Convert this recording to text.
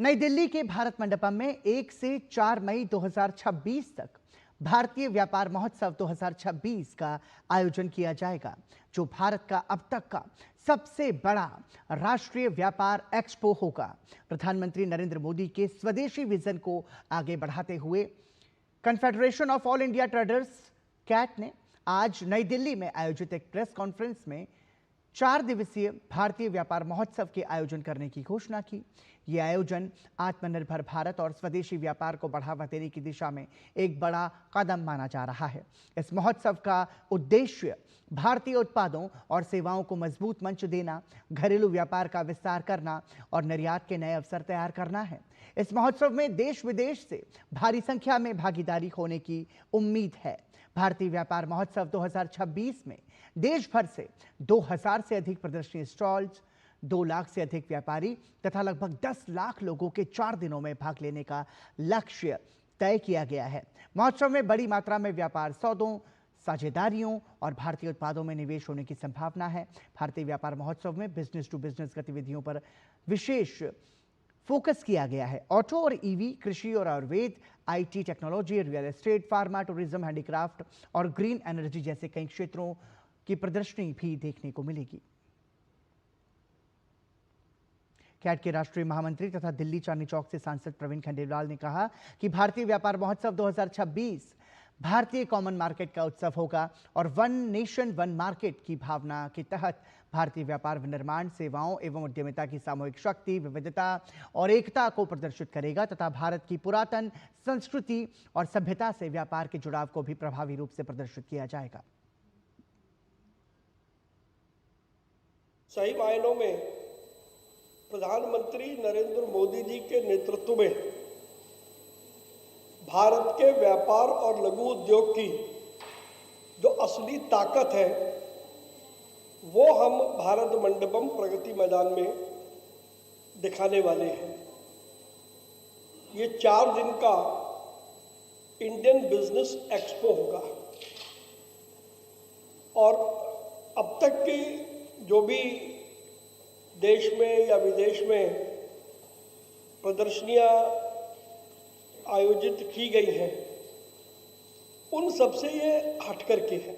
नई दिल्ली के भारत मंडपम में 1 से 4 मई 2026 तक भारतीय व्यापार महोत्सव 2026 का आयोजन किया जाएगा, जो भारत का अब तक का सबसे बड़ा राष्ट्रीय व्यापार एक्सपो होगा। प्रधानमंत्री नरेंद्र मोदी के स्वदेशी विजन को आगे बढ़ाते हुए confederation of all India traders CAIT ने आज नई दिल्ली में आयोजित एक प्रेस कॉन्फ्रेंस में 4 दिवसीय भारतीय व्यापार महोत्सव के आयोजन करने की घोषणा की। यह आयोजन आत्मनिर्भर भारत और स्वदेशी व्यापार को बढ़ावा देने की दिशा में एक बड़ा कदम माना जा रहा है। इस महोत्सव का उद्देश्य भारतीय उत्पादों और सेवाओं को मजबूत मंच देना, घरेलू व्यापार का विस्तार करना और निर्यात के नए अवसर तैयार करना है। इस महोत्सव में देश विदेश से भारी संख्या में भागीदारी होने की उम्मीद है। भारतीय व्यापार महोत्सव 2026 में देश भर से 2000 से अधिक प्रदर्शनी स्टॉल्स, 2 लाख से अधिक व्यापारी तथा लगभग 10 लाख लोगों के 4 दिनों में भाग लेने का लक्ष्य तय किया गया है। महोत्सव में बड़ी मात्रा में व्यापार सौदों, साझेदारियों और भारतीय उत्पादों में निवेश होने की संभावना है। भारतीय व्यापार महोत्सव में बिजनेस टू बिजनेस गतिविधियों पर विशेष फोकस किया गया है। ऑटो और ईवी, कृषि और Ayurveda, IT, technology, real estate, pharma, tourism, handicraft और ग्रीन एनर्जी जैसे कई क्षेत्रों की प्रदर्शनी भी देखने को मिलेगी। कैट के राष्ट्रीय महामंत्री तथा दिल्ली चांदनी चौक से सांसद प्रवीण खंडेलवाल ने कहा कि भारतीय व्यापार महोत्सव 2026 भारतीय कॉमन मार्केट का उत्सव होगा और वन नेशन वन मार्केट की भावना के तहत भारतीय व्यापार विनिर्माण, सेवाओं एवं उद्यमिता की सामूहिक शक्ति, विविधता और एकता को प्रदर्शित करेगा तथा भारत की पुरातन संस्कृति और सभ्यता से व्यापार के जुड़ाव को भी प्रभावी रूप से प्रदर्शित किया जाएगा। सही मायनों में प्रधानमंत्री नरेंद्र मोदी जी के नेतृत्व में भारत के व्यापार और लघु उद्योग की जो असली ताकत है वो हम भारत मंडपम प्रगति मैदान में दिखाने वाले हैं। ये 4 दिन का इंडियन बिजनेस एक्सपो होगा और अब तक की जो भी देश में या विदेश में प्रदर्शनियां आयोजित की गई हैं, उन सबसे ये हट करके है।